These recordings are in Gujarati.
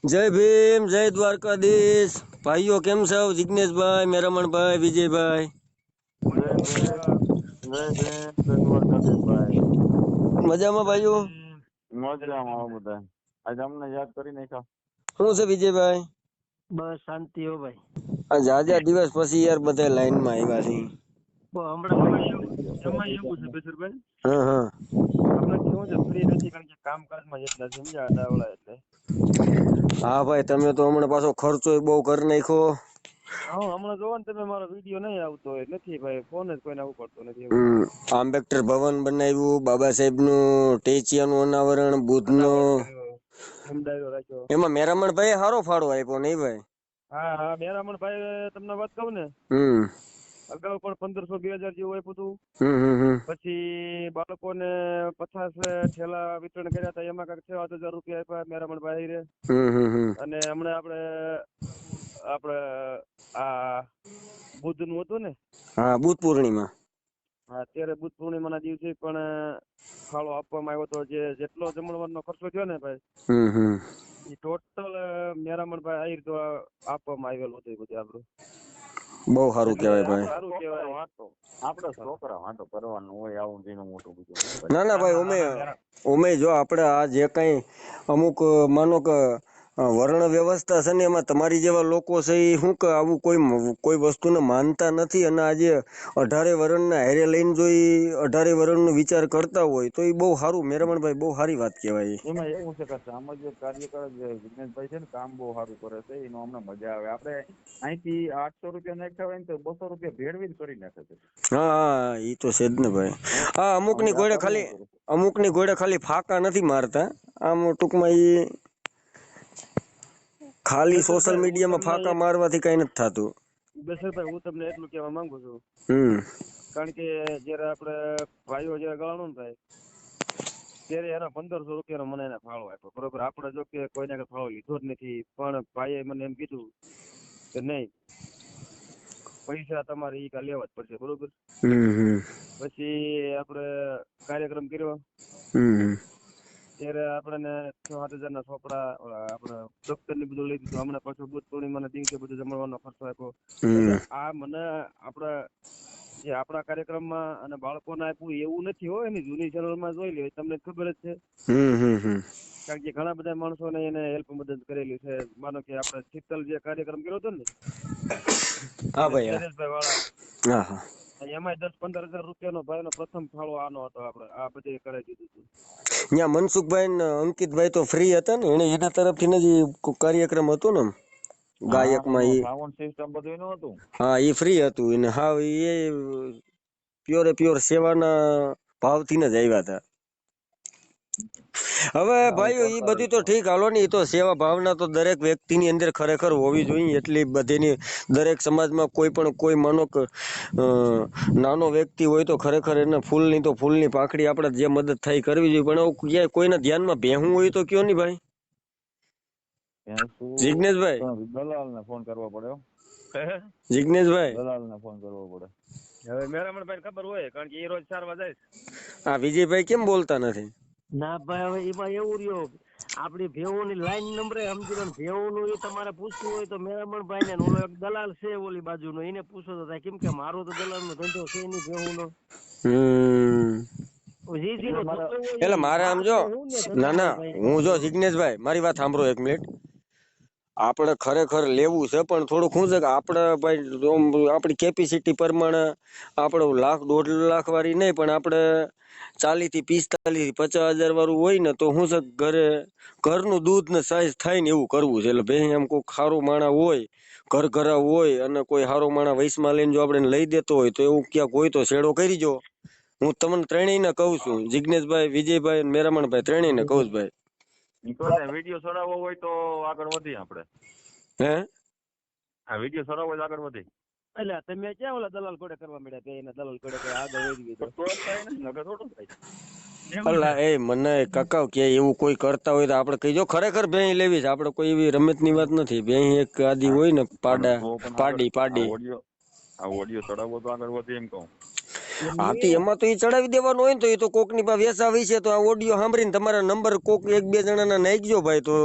જય ભીમ, જય દ્વારકાધીશ. ભાઈઓ કેમ છો? જિગ્નેશભાઈ, મેરમણભાઈ, વિજયભાઈ. જય ભીમ, જય ભીમ, જય દ્વારકાધીશ ભાઈ. મજામાં ભાઈઓ? મજામાં આવો બધા. આજે અમને યાદ કરી નાખ્યા. શું છે વિજયભાઈ? બસ શાંતિ હો ભાઈ. આ જાજા દિવસ પછી યાર બધા લાઈનમાં આવ્યા છે. એમાં એવું છે બેસરભાઈ, હા હા આપણે કેવું છે ફ્રી નથી કારણ કે કામકાજમાં જેટલા સમજ્યા ડાવડા એટલે. હા ભાઈ, તમે તો હમણાં પાછો ખર્ચો બહુ કરી નાખ્યો. હા, હમણાં જોવો ને તમે મારો વિડીયો નહીં આવતો હોય નથી ભાઈ, ફોન જ કોઈને આવવું પડતો નથી એવું. આંબેડકર ભવન બનાવ્યું, બાબા સાહેબનું ટેચિયાનું અનાવરણ, બુદ્ધનો. અનાવરણ કર્યો, સમજાયો રાખ્યો. એમાં મેરામણભાઈ સારો ફાળો આપ્યો નહીં ભાઈ? હા હા, મેરામણ ભાઈ તમને વાત કહું ને, અગાઉ પણ 1500-2000 જેવું આપ્યું હતું. પછી બાળકોને 50 ઠેલા વિતરણ કર્યા હતા, એમાં કાંઈક 7000 રૂપિયા આપ્યા મેરામણ ભાઈ રે. અને હમણાં આપણે આ બુદ્ધ નું હતું ને, હા, બુદ્ધ પૂર્ણિમા. હા, અત્યારે બુદ્ધ પૂર્ણિમાના દિવસે પણ ફાળો આપવામાં આવ્યો હતો. જેટલો જમણવારનો ખર્ચો થયો ને ભાઈ, એ ટોટલ મેરામણ ભાઈ આહિર તો આપવામાં આવેલું હતું. બધું આપણું બહુ સારું કહેવાય ભાઈ. સારું કહેવાય. આપણે છોકરા વાંધો કરવાનું હોય આવું તેનું મોટું બધું. ના ના ભાઈ, અમે જો આપણે આ જે કઈ અમુક માનો કે વર્ણ વ્યવસ્થા છે ને, એમાં તમારી જેવા લોકો છે એ શું કે આવું કોઈ વસ્તુને માનતા નથી, અને આજે 18 વર્ણના હારે લઈને જો એ 18 વર્ણનો વિચાર કરતા હોય તો એ બહુ સારું. મેરમણભાઈ, બહુ સારી વાત કહેવાય. એમાં એવું છે કે સામાજિક કાર્યકર વિજ્ઞાનભાઈ છે ને, કામ બહુ સારું કરે છે. એનો અમને મજા આવે. આપણે અહીંથી 800 રૂપિયા નાખ્યા હોય ને તો 200 રૂપિયા ભેળવી જ કરી નાખે છે. હા હા, એ તો છે જ ને ભાઈ. હા, અમુકની ઘોડે ખાલી ફાકા નથી મારતા. આમ ટૂંકમાં એ ખાલી સોશિયલ મીડિયામાં ફાકા મારવાથી કઈ નથી થતું. બેસરભાઈ, હું તમને એટલું કહેવા માંગુ છું, કારણ કે જયારે આપણે ભાઈઓ જયારે ગણાણું ને ભાઈ, ત્યારે એના 1500 રૂપિયાનો મને એને ફાળો આપ્યો. બરોબર, આપણે જો કે કોઈને ફાળો લીધો જ નથી, પણ ભાઈએ મને એમ કીધું કે નહીં, પૈસા તમારે ઈ લેવા જ પડશે. બરોબર, પછી આપણે કાર્યક્રમ કર્યો. ત્યારે આપણને 6-7 હજારના ચોપડા, આપણે દફતર ને બધું લઈ દીધું. હમણાં પાછું બુદ્ધ પૂર્ણિમાના દિવસે બધું જમણવાનો ખર્ચો આપ્યો. એટલે આ મને જે આપણા કાર્યક્રમમાં અને બાળકોને આપ્યું એવું નથી હોય. એની જૂની ચેનલમાં જોઈ લે, તમને ખબર જ છે. કારણ કે ઘણા બધા માણસોને એને હેલ્પ મદદ કરેલી છે. માનો કે આપણે શીતલ જે કાર્યક્રમ કર્યો હતો ને, હા ભાઈ, નરેશભાઈ વાળા, હા હા, એમાં 10-15 હજાર રૂપિયાનો ભાઈનો પ્રથમ ફાળો આનો હતો. આપણે આ બધે કરાવી દીધું હતું. ત્યાં મનસુખભાઈ ને અંકિતભાઈ તો ફ્રી હતા ને, એના તરફથી જ કાર્યક્રમ હતો ને ગાયકમાં. સાઉન્ડ સિસ્ટમ બધું એનું હતું. હા, એ ફ્રી હતું. એને હા, એ પ્યોર સેવાના ભાવથી જ આવ્યા હતા. હવે ભાઈઓ, એ બધું તો ઠીક, હાલો ને. એ તો સેવા ભાવના તો દરેક વ્યક્તિની અંદર ખરેખર હોવી જોઈએ. એટલી બધીની દરેક સમાજમાં કોઈ માનો કે નાનો વ્યક્તિ હોય તો ખરેખર એને ફૂલની પાંખડી આપણે જે મદદ થાય કરવી જોઈએ. પણ ક્યાંય કોઈના ધ્યાનમાં બેહવું હોય તો કયો નહીં ભાઈ. જિગ્નેશભાઈ, દલાલને ફોન કરવો પડે. જિગ્નેશભાઈ, દલાલને ફોન કરવો પડે. હવે મેરામણભાઈ ખબર હોય, કારણ કે એ રોજ 4 વાગે. આ વિજયભાઈ કેમ બોલતા નથી? ના ભાઈ, હવે એમાં એવું રહ્યો, આપડી ભેવોની લાઈન નંબરે સમજી લો ને. ભેવોનું એ તમારે પૂછવું હોય તો મેરામણભાઈ ને, ઓલો એક દલાલ છે ઓલી બાજુનો, એને પૂછો તો થાય. કેમ કે મારો તો દલાલનો ધંધો છે નહીં ભેવોનો. એટલે મારે આમ જો, ના, હું જો જિગ્નેશભાઈ, મારી વાત સાંભળો 1 મિનિટ. આપણે ખરેખર લેવું છે, પણ થોડુંક શું છે કે આપણે ભાઈ આપણી કેપેસિટી પ્રમાણે આપણે 1,00,000-1.5 લાખ વાળી નહીં, પણ આપણે 40 થી 45 થી 50 હજાર વાળું હોય ને, તો શું છે ઘરનું દૂધ ને સાઈઝ થાય ને એવું કરવું છે. એટલે ભાઈ એમ કોઈ ખારું માણા હોય, ઘરા હોય, અને કોઈ સારો માણા વૈશમાં લઈને જો આપણે લઈ દેતો હોય તો એવું ક્યાંક હોય તો શેડો કરી જો. હું તમને ત્રણેયને કહું છું, જિગ્નેશભાઈ, વિજયભાઈ, મેરામણભાઈ, ત્રણેયને કહું છું ભાઈ. વિડીયો ચડાવવો હોય તો આગળ વધીએ આપણે. આ વિડીયો ચડાવવો હોય તો આગળ વધીએ. એટલે તમે ક્યાં ઓલા દલાલ કોડે કરવા મળ્યા કે એના દલાલ કોડે કે આગળ વધી ગયો તો થાય ને, નકર થોડું થાય. અલ્લા એ મને કાકા કે એવું કોઈ કરતા હોય તો આપણે કહીજો. ખરેખર ભેંસ લેવી છે આપણે, કોઈ એવી રમતની વાત નથી. ભેંસ એક આદી હોય ને, પાડી. આ ઓડિયો ચડાવવો તો આગળ વધે એમ કહું. હા તો એમાં તો એ ચડાવી દેવાનું હોય ને તો એ તો કોક ની પાસે વેસાવી છે તો આ ઓડિયો સાંભળીને તમારા નંબર કોક એક બે જણાના નાખજો ભાઈ તો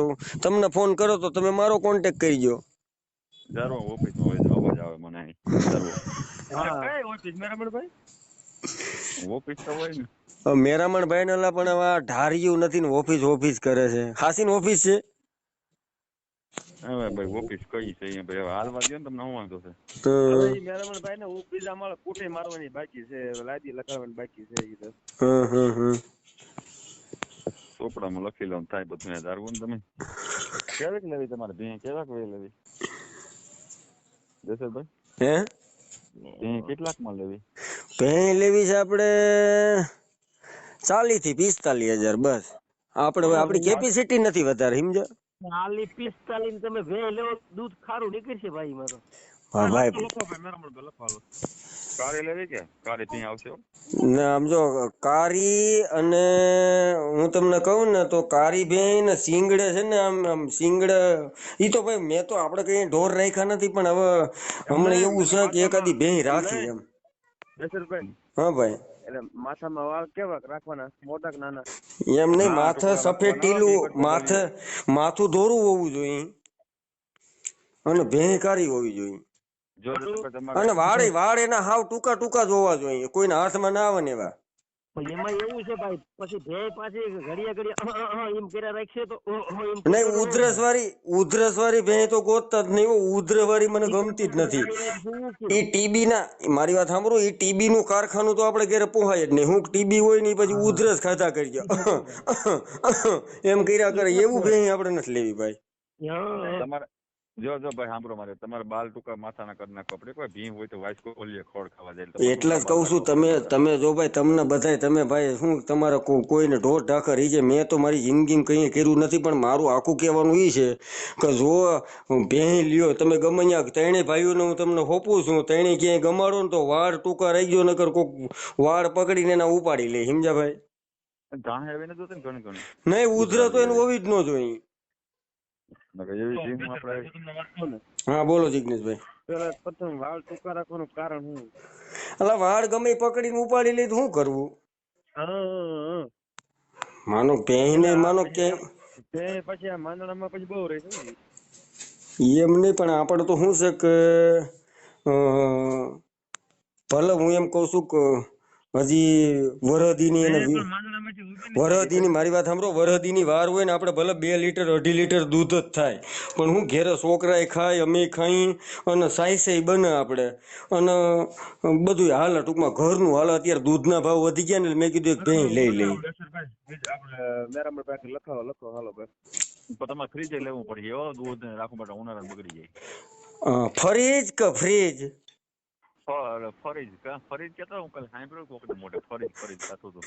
તમને ફોન કરો તો તમે મારો કોન્ટેક્ટ કરજો. જારવો ઓફિસમાં હોય અવાજ આવે મને અહીં. જારવો કઈ ઓફિસ મેરામણભાઈ? ઓફિસ તો હોય ને. મેરામણ ભાઈ ને પણ હવે આ ઢાર્યું નથી ને ઓફિસ કરે છે. હાસી ઓફિસ છે. હવે ભાઈ ઓફિસ કઈ છે અહીંયા ભાઈ? હવે હાલવા દો ને, તમને શું વાંધો છે? મેરામણભાઈ ને હું બીજા માળે કુટે મારવાની બાકી છે, લાદી લગાડવાની બાકી છે. ઈ તો ચોપડામાં લખી લો થાય બધું. જારવું ને તમે કેવાક લેવી તમારે ભેં? કેવાક લેવી જસરભાઈ? હે ભેં કેટલાકમાં લેવી? ભેં લેવી છે આપણે 40 થી 45,000 બસ. આપણે આપણી કેપેસિટી નથી વધારે, સમજો. 40-45 તમે ભેં લેવો દૂધ ખારું નીકળશે ભાઈ મારો. હા ભાઈ કારી લેવી કે કારી ત્યાં આવશે? ના સમજો કારી અને હું તમને કહું ને તો કારી ભેં ને સિંગડે છે ને આમ સિંગડે ઈ તો ભાઈ મેં તો આપણે કઈ ઢોર રાખ્યા નથી પણ હવે હમણાં એવું છે કે એકાદી ભેં રાખી એમ. હા ભાઈ એટલે માથામાં વાળ કેવા રાખવાના, મોટા કે નાના? એમ નહીં, માથે સફેદ ટીલું, માથું ધોરું હોવું જોઈએ અને ભેં કારી હોવી જોઈએ. અને વાળ એના હાવ ટૂંકા ટૂંકા જ હોવા જોઈએ, કોઈના હાથમાં ના આવે ને એવા. એમાં એવું છે ભાઈ, પછી ભેં પાછી ઘડિયા એમ કર્યા રાખશે તો નહીં, ઉધરસ વાળી ભેં તો ગોતતા જ નહીં. ઉધર વાળી મને ગમતી જ નથી. એ ટીબી ના, મારી વાત સાંભળો, એ ટીબી નું કારખાનું તો આપણે ઘરે પોહાય જ નહીં. હું ટીબી હોય ને પછી ઉધરસ ખાતા કરજો એમ કર્યા કરે, એવું ભેં આપણે નથી લેવી ભાઈ. તમારે જો ભાઈ સાંભળો, મારે તમારે બાલ ટૂંકા માથાના કરી નાખો. આપણે કોઈ ભીં હોય તો વાઇસ્કો ઓલીએ ખોળ ખાવા જાય. એટલે જ કહું છું, તમે જો ભાઈ તમને બધાય તમે ભાઈ શું તમારે કોઈને ઢોર ઢાકર ઈ છે. મેં તો મારી જિંદગીમાં કંઈ કર્યું નથી, પણ મારું આખું કહેવાનું એ છે કે જો ભેં લ્યો તમે ગમે ત્યાં, ત્રણેય ભાઈઓને હું તમને હોપું છું, ત્રણેય ક્યાંય ગમાડો ને તો વાળ ટૂંકા રહી ગયો નકર કોક વાળ પકડીને એના ઉપાડી લે, સમજ્યા ભાઈ? નહીં, ઉધર તો એનું હોવી જ ન જોઈએ. હા બોલો જિગ્નેશભાઈ. પેલા પ્રથમ વાળ ટૂંકા રાખવાનું કારણ શું? એટલે વાળ ગમે પકડીને ઉપાડી લે તો શું કરવું? માનો ભેંને માનો કે પછી આ માંદડામાં પછી બહુ રહે છે એમ નહીં, પણ આપણે તો શું છે કે ભલે હું એમ કઉ છું કે હજી વરહદીની મારી વાત સાંભળો, વરહદીની વાર હોય ને આપણે ભલે 2 લીટર 2.5 લીટર દૂધ જ થાય, પણ હું ઘેરે છોકરાએ ખાય, અમે ખાઈ અને સાયસે બને આપણે અને બધું હાલે, ટૂંકમાં ઘરનું હાલે. અત્યારે દૂધના ભાવ વધી ગયા ને મેં કીધું એક ભેં લઈ લઈ. લખો હાલો ભાઈ. તમારે ફ્રીજ લેવું પડે એવો દૂધ રાખવા માટે, ઉનાળા બગડી જાય. ફરીજ કે ફ્રીજ? ફરીજ કેતો હું કાલે સાંભળ્યું કોક મોટે ફરીજ થતું હતું.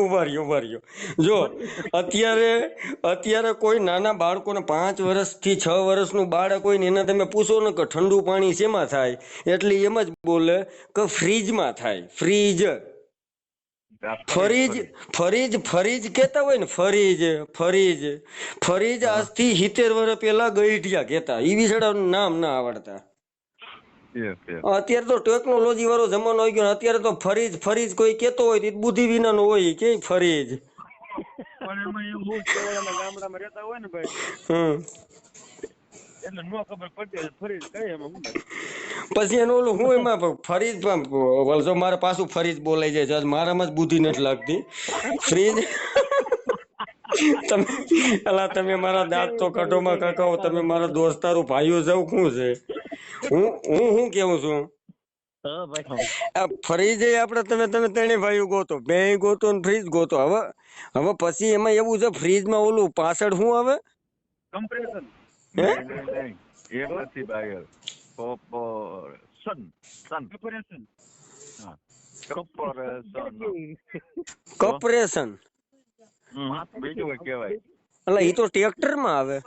ઉભા રહ્યો. જો અત્યારે કોઈ નાના બાળકોને 5 વર્ષથી 6 વર્ષનું બાળક હોય ને એને તમે પૂછો ને કે ઠંડુ પાણી શેમાં થાય, એટલે એમ જ બોલે કે ફ્રીજમાં થાય. ફરીજ કેતા હોય ને, ફરીજ આજથી 70 વર્ષ પેલા ગઈઢિયા કેતા, ઈ વિષયનું નામ ના આવડતા. અત્યારે તો ટેકનોલોજી વાળો જમાનો આવી ગયો. અત્યારે તો ફરીજ કોઈ કેતો હોય તો બુદ્ધિ વિના નો હોય કે ફરીજ. ગામડામાં રહેતા હોય ને ભાઈ, એટલે નો ખબર પડતી ફરીજ કઈ એમાં. પછી એનું ઓલું હું એમાં ફરીજ, જો મારે પાછું ફરીજ બોલાઈ જાય છે, મારામાં જ બુદ્ધિ નથી લાગતી. ફ્રીજ તમે મારા દાંત તો કટોમાં કાકાઓ, તમે મારા દોસ્તારો ભાઈઓ જાવ શું છે? હું કેવું છું, ફરીજ આપણે તમે ત્રણે ભાઈઓ ગોતો, ભેં ગોતો ને ફ્રીજ ગોતો. હવે પછી એમાં એવું છે, ફ્રીજમાં ઓલું પાછળ શું આવે? કમ્પ્રેસર. કપરેશન. બીજું કહેવાય એટલે એ તો ટ્રેક્ટર માં આવે.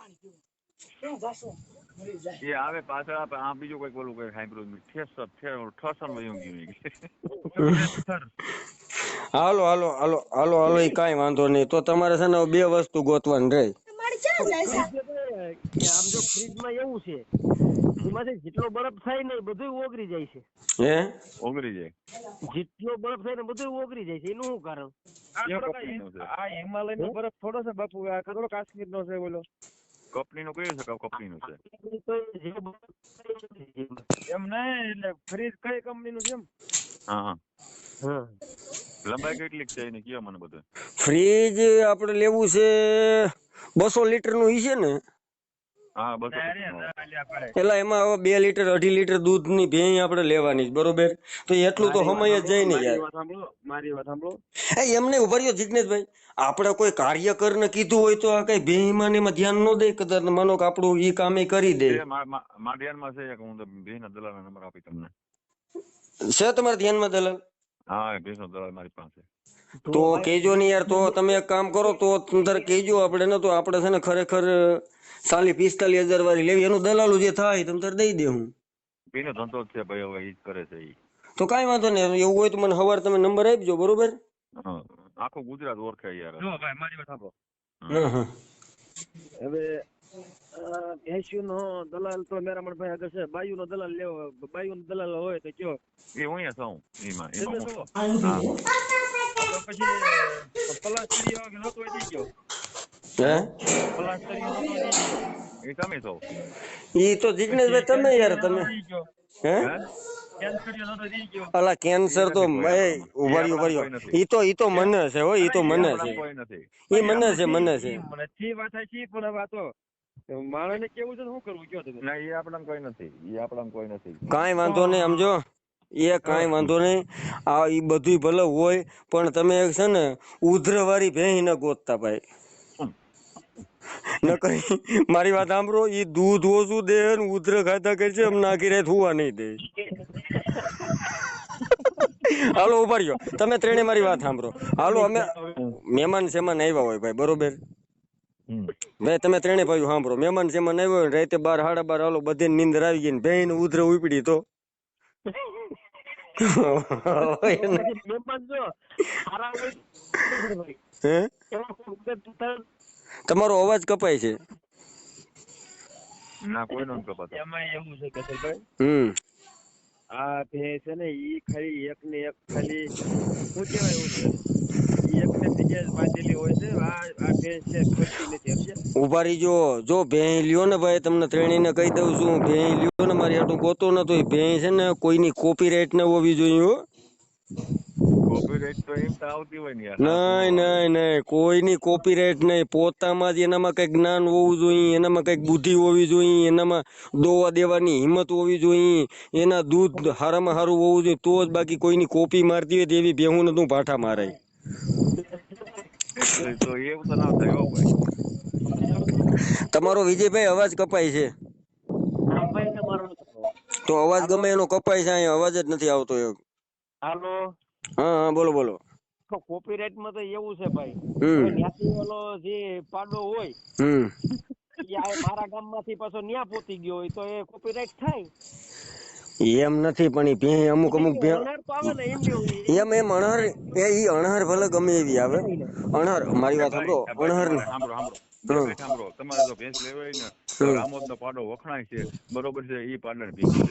એ આવે પાછળ આ બીજું કઈક બોલું કઈ સાંભળ્યું, હાલો એ કાંઈ વાંધો નહીં. તો તમારે છે ને 2 વસ્તુ ગોતવાની રહે. આમ જો ફ્રીજમાં એવું છે એમાંથી જેટલો બરફ થાય ને એ બધું ઓગળી જાય છે. હે ઓગળી જાય. જેટલો બરફ થાય ને બધું ઓગળી જાય છે. એનું શું કારણ? આ હિમાલય નો બરફ થોડો છે બાપુ, આ થોડો કાશ્મીર નો છે બોલો. કંપનીનું કયું છે? કંપનીનું છે. એમ નહીં, એટલે ફ્રીજ કઈ કંપનીનું છે એમ? હા. હા. લંબાઈ કેટલીક છે એની કયો મને બધું. ફ્રીજ આપણે લેવું છે 200 લીટર નું ઈ છે ને? હા, બસ. એટલે એમાં હવે 2 લીટર 2.5 લીટર દૂધ ની ભેંસ આપણે લેવાની બરોબર, તો એટલું તો સમય જ જાય ને યાર. મારી વાત સાંભળો. એમને ઉભા રહ્યો જિગ્નેશભાઈ, આપણે કોઈ કાર્યકર ને કીધું હોય તો આ કઈ ભેંમાં ને એમાં ધ્યાન ન દે, કદાચ માનો કે આપણું ઈ કામે કરી દે. મારા ધ્યાનમાં છે કે હું ભેંસના દલાલનો નંબર આપી તમને. છે તમારા ધ્યાનમાં દલાલ? હા, ભેંસનો દલાલ મારી પાસે. તો કેજો ને યાર, તો તમે એક કામ કરો તો અંદર કેજો આપણે ને, તો આપણે છે ને ખરેખર 40-45 હજાર વાળી લેવી, એનું દલાલું જે થાય તમ તાર દઈ દે. હું એનો ધંધો જ છે ભાઈ, હવે ઈ જ કરે છે ઈ. તો કાંઈ વાંધો નહીં, એવું હોય તો મને સવારે તમે નંબર આપજો બરોબર. આખું ગુજરાત ઓળખે યાર. જો ભાઈ મારી વાત સાંભળો. હા. હવે ભેંસ્યુ નો દલાલ તો મેરામણ ભાઈ આગળ છે. બાયુ નો દલાલ લેવો, બાયુ નો દલાલ હોય તો કયો? એ હું અહીંયા છું એમાં. તો પછી પલાસ્તરીઓ કે નતો દઈ ગયો. હે પલાસ્તરીઓ નતો દઈ ગયો. એ તમે છો. ઈ તો જિગ્નેશભાઈ તમે યાર તમે હે કેન્સરીઓ નતો દઈ ગયો. અલા કેન્સર તો ઉભર્યો ઈ તો મને છે હો, ઈ તો મને છે, ઈ મને છે નથી વાત સાચી, પણ હવે આ તો માણસને કેવું છે શું કરવું કયો તમે? ના, એ આપણામાં કોઈ નથી, એ આપણામાં કોઈ નથી. કાંઈ વાંધો નહીં, સમજો એ કાંઈ વાંધો નહીં. આ ઈ બધું ભલે હોય, પણ તમે એક છે ને ઉધ્રવાળી ભેંસ ન ગોતતા ભાઈ. ન કરી મારી વાત સાંભળો, ઈ દૂધ ઓછું દે ને ઉધ્ર ખાતા કરશે, એમ નાખી રહે થવા નહીં દે. હાલો ઉભા રહ્યો, તમે ત્રણે મારી વાત સાંભળો. હાલો અમે મહેમાન સેમાન આવ્યા હોય ભાઈ બરોબર, ભાઈ તમે ત્રણે ભાઈ સાંભળો, મહેમાન સેમાન આવ્યો હોય રાતે 12 સાડા 12 હાલો બધે નીંદર આવી ગઈ ને ભેંસ ઉધર ઉપડી તો હે તમારો અવાજ કપાય છે. ના, કોઈ નો કપાતો. એમાં એવું છે કે આ ભેંસ છે ને ઈ ખાલી એક ને એક ખાલી શું કહેવાય એક ને બીજે બાંધેલી હોય છે. આ ભેંસ છે ખોટી નથી, સમજ્યા? ઉભા રહીજો, જો ભેંસ લ્યો ને ભાઈ, તમને ત્રણેયને કહી દઉં છું, ભેંસ લ્યો ને મારી હાટું ગોતો ને તો ભેંસ છે ને કોઈની કોપીરાઈટ ન હોવી જોઈએ હો. કોપીરાઈટ તો એમ તો આવતી હોય ને યાર. નહીં, કોઈની કોપીરાઈટ નહીં. પોતામાં જ એનામાં કઈક જ્ઞાન હોવું જોઈએ, એનામાં કઈક બુદ્ધિ હોવી જોઈએ, એનામાં દોવા દેવાની હિંમત હોવી જોઈએ, એના દૂધ હારામાં હારું હોવું જોઈએ, તો જ. બાકી કોઈની કોપી મારતી હોય તેવી ભેહું ને તું ભાઠા મારાય. તો એવું તો ના થાય હો ભાઈ. તમારો વિજયભાઈ અવાજ કપાય છે, તો અવાજ ગમે એનો કપાય છે, અહીંયા અવાજ જ નથી આવતો. હાલો. હા બોલો. કોપીરાઈટ માં તો એવું છે ભાઈ, ત્યાંથી ઓલો જે પાડો હોય મારા ગામ માંથી પાછો ન્યા પોતી ગયો હોય તો એ કોપીરાઈટ થાય? એમ નથી, પણ એ ભેં અમુક એમ અણહર ઈ અણહર ભલે ગમે એવી આવે. અણહર મારી વાત સાંભળો, અણહર સાંભળો, તમારે જો ભેંસ લેવાય ને તો રામોદ નો પાડો વખણાય છે બરોબર છે, ઈ પાડા ભીગું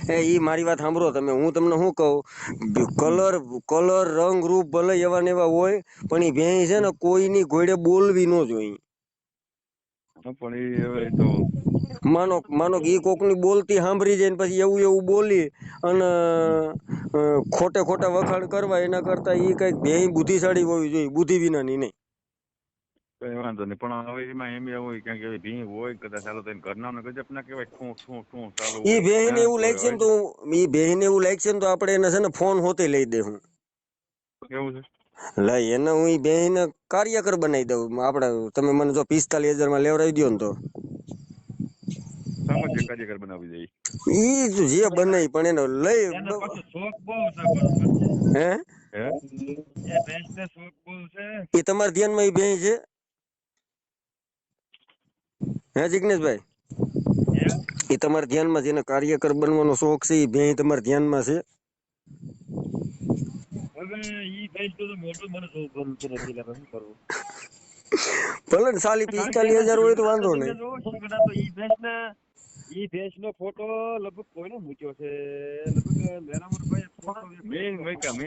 છે. ઈ મારી વાત સાંભળો તમે, હું તમને શું કહું, કલર રંગ રૂપ ભલે એવા ને એવા હોય, પણ ઈ ભેંસ છે ને કોઈની ઘોડે બોલવી ન જોઈએ. પણ એ હવે તો માનો કે ઈ કોકની બોલતી સાંભળી જાય ને પછી એવું બોલી અને ખોટા વખાણ કરવા, એના કરતા ઈ કઈક ભેંસ બુદ્ધિશાળી હોવી જોઈએ, બુદ્ધિ વિનાની નહીં. કઈ વાંધો નહીં, પણ હવે એમાં એમ હોય કે ભીં હોય કદાચ ચાલો તો ઘરના ને ગજબ ના કહેવાય, ઠું ચાલુ. ઈ ભેંસ ને એવું લાગશે ને તો આપણે એને છે ને ફોન હોતે લઈ દે. હું એવું છે લઈ એને હું ઈ ભેંસ ને કાર્યકર બનાવી દઉં. આપણે તમે મને જો 45,000 માં લેવડાવી દો ને તો કાર્યકર બનાવી દે. ઈ જે બને પણ એનો લઈ શોખ બહુ છે. હે એ ભેંસ ને શોખ બહુ છે. એ તમારા ધ્યાનમાં ઈ ભેંસ છે હે જિગ્નેશભાઈ? એ તમારા ધ્યાનમાં જેને કાર્યકર બનવાનો શોખ છે, એ ભેંસ તમારા ધ્યાનમાં છે? હવે ઈ ભેંસ તો મોટું મને શોખ ગમતું નથી, એટલે શું કરવું? ભલે ને 40-45 હજાર હોય તો વાંધો નહીં. ઈ ભેંસ નો ફોટો લગભગ કોઈને મૂક્યો છે, લગભગ મેરામણભાઈ ફોટો મેં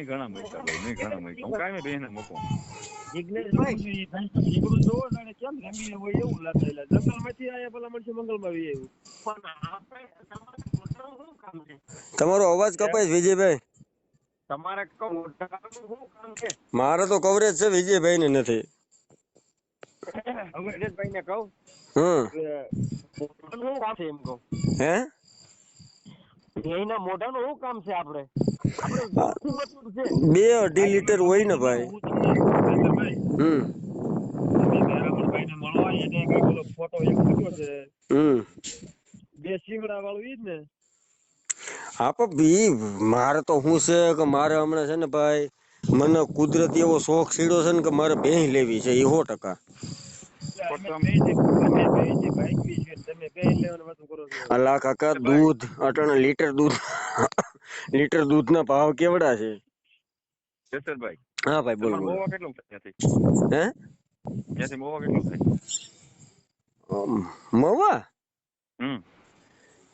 ઘણા મૂક્યા હું કાંઈ બેન મૂકું. જિગ્નેશભાઈ ઈ ભેંસ તો ઝીંગડું જોવો જાણે કેમ રંગીન હોય એવું લાગે. જંગલમાંથી આયા ભલા માણસો મંગલમાં આવી આવ્યું. પણ આપણે તમારા મોઢાનું શું કામ છે? તમારો અવાજ કપાય છે વિજયભાઈ. તમારે મોઢાનું શું કામ છે? મારે તો કવરેજ છે, વિજયભાઈ ને નથી. ભાઈ ને કહું મોઢાનું શું કામ છે એમ કહું? હે એના મોઢાનું શું કામ છે? આપણે છે 2-2.5 લીટર હોય ને ભાઈ. હું તમને તમે મેરામણભાઈ ને મળો, એને કાંઈક ઓલો ફોટો એક મૂક્યો છે બે શિંગડા વાળું ઈ જ ને. હા પણ મારે તો શું છે કે મારે હમણાં છે ને ભાઈ, મને કુદરતી એવો શોખ સીડો છે ને કે મારે ભેંસ લેવી છે, એ 100%. અલા કાકા, દૂધ અટાણે લીટર દૂધ ના ભાવ કેવડા છે? કેસરભાઈ હા ભાઈ બોલો તમારે બોલો. મોવા કેટલું થાય હે ત્યાંથી મોવા કેટલું થાય? મવા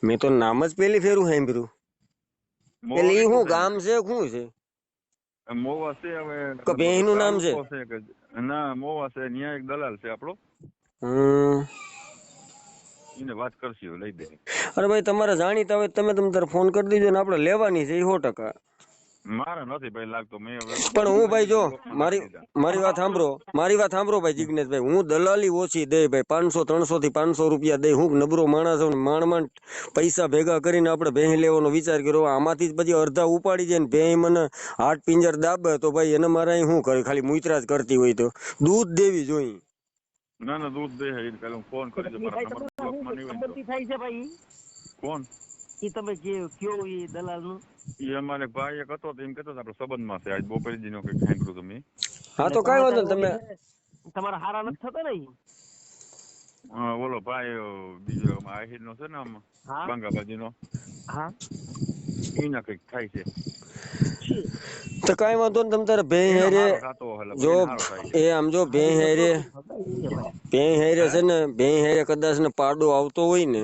મેં તો નામ જ પેલી ફેરું સાંભળ્યું. એટલે એ શું ગામ છે, શું છે? મોવા છે હવે કે ભેંસ નું નામ છે? ના મોવા છે, ન્યા એક દલાલ છે આપણો, એને વાત કરશી લઈ દે. અરે ભાઈ તમારે જાણીતા હોય તમે તારે ફોન કરી દીધો ને, આપણે લેવાની છે એ 100%. મારે નથી ભાઈ લાગતો. મેં હવે પણ હું ભાઈ જો મારી વાત સાંભળો ભાઈ જિગ્નેશભાઈ, હું દલાલી ઓછી દે ભાઈ, 500-300 થી 500 રૂપિયા દે. હું નબળો માણસ છું, માંડ પૈસા ભેગા કરીને આપણે ભેંસ લેવાનો વિચાર કર્યો. આમાંથી જ પછી અડધા ઉપાડી જાય ને ભેંસ મને હાથ પિંજર દાબે તો ભાઈ એને મારે શું કરે? ખાલી મુઈતરા જ કરતી હોય તો દૂધ દેવી જોઈએ. ના દૂધ દે પેલા હું ફોન કરી દઉં. મારા નંબર બ્લોકમાં નહીં હોય તો. થાય છે ભાઈ કોણ એ તમે કયો એ દલાલ નું? એ અમારે ભાઈ એક હતો એમ કેતો આપણે સંબંધમાં છે. આજ બપોરે નો કઈક સાંભળ્યું તમે. હા તો કઈ વાંધો તમે તમારા હારા નથી થતા ને? ઓલો ભાઈ બીજો આહિર નો છે ને આમ બાંગાબાજી નો, હા એના કઈક થાય છે. તો કઈ વાંધો ને તમે તારે ભેંસ હેરે જો એ આમ જો ભેંસ હેરે છે ને, ભેંસ હેરે કદાચ ને પાડો આવતો હોય ને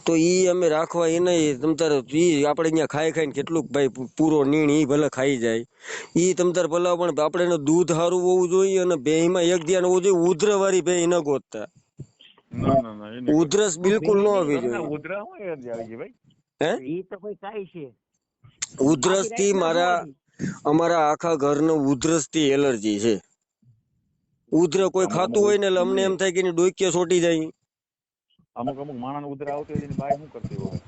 તો ઈ અમે રાખવા એ નહીં. તમ તારે ઈ આપણે અહીંયા ખાઈને કેટલુંક ભાઈ પૂરો નીણ ઈ ભલે ખાઈ જાય, ઈ તમ તારે ભલા, પણ આપણે એનું દૂધ સારું હોવું જોઈએ. અને ભેંસમાં એક ધ્યાન હોવું જોઈએ, ઉધર વાળી ભેંસ ન ગોતતા. ઉધરસ બિલકુલ ન આવી જોઈએ. હે ઈ તો કોઈ કાઈ છે ઉધરસ થી અમારા આખા ઘરનો ઉધરસ થી એલર્જી છે. ઉધર કોઈ ખાતું હોય ને એટલે અમને એમ થાય કે એની ડોક્યો છોટી જાય. અમુક માણસ ઉધરા આવતી હોય બાય શું કરતી હોય?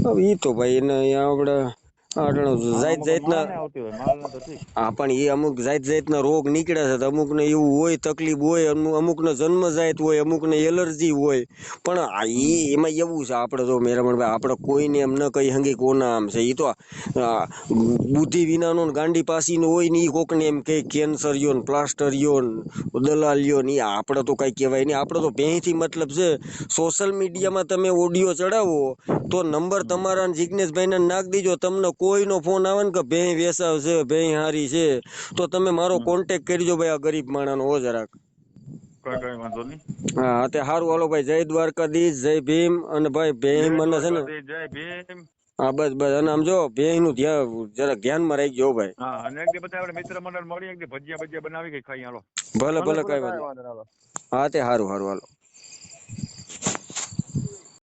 હવે ઈ તો ભાઈ એને આપણે જાતના હા પણ એ અમુક જાતના રોગ નીકળ્યા છે. અમુક ને એવું હોય, તકલીફ હોય, અમુક ને જન્મ જાત હોય, અમુક ને એલર્જી હોય. પણ એમાં એવું છે, આપણે જો મેરામણભાઈ આપણે કોઈને એમ ન કહી હંગી કોના આમ છે. એ તો બુદ્ધિ વિનાનો ગાંડી પાસીનો હોય ને, એ કોકને એમ કે કેન્સરિયો ને પ્લાસ્ટરિયો ને દલાલિયો ને, આપણે તો કઈ કહેવાય નહીં. આપણે તો ભેંથી મતલબ છે. સોશિયલ મીડિયામાં તમે ઓડિયો ચડાવો તો નંબર તમારા જિગ્નેશભાઈ ને નાખ દીજો. તમને કોઈનો ફોન આવે ને કે ભેંસ વેસાવ છે, ભેંસ હારી છે, તો તમે મારો કોન્ટેક કરજો ભાઈ. આ ગરીબ માણસનો હો જરાક. હા તે સારું હાલો ભાઈ. જય દ્વારકાધીશ, જય ભીમ. અને ભાઈ ભેંસ મને છે ને, હા બસ. અને આમ જો ભેંસ નું જરાક ધ્યાનમાં રાખજો ભાઈ. હા અને એક બધા આપણે મિત્ર મંડળ મળી એક ભજીયા બનાવી કે ખાઈ હાલો. ભલે કઈ વાંધો. હા તે સારું હાલો.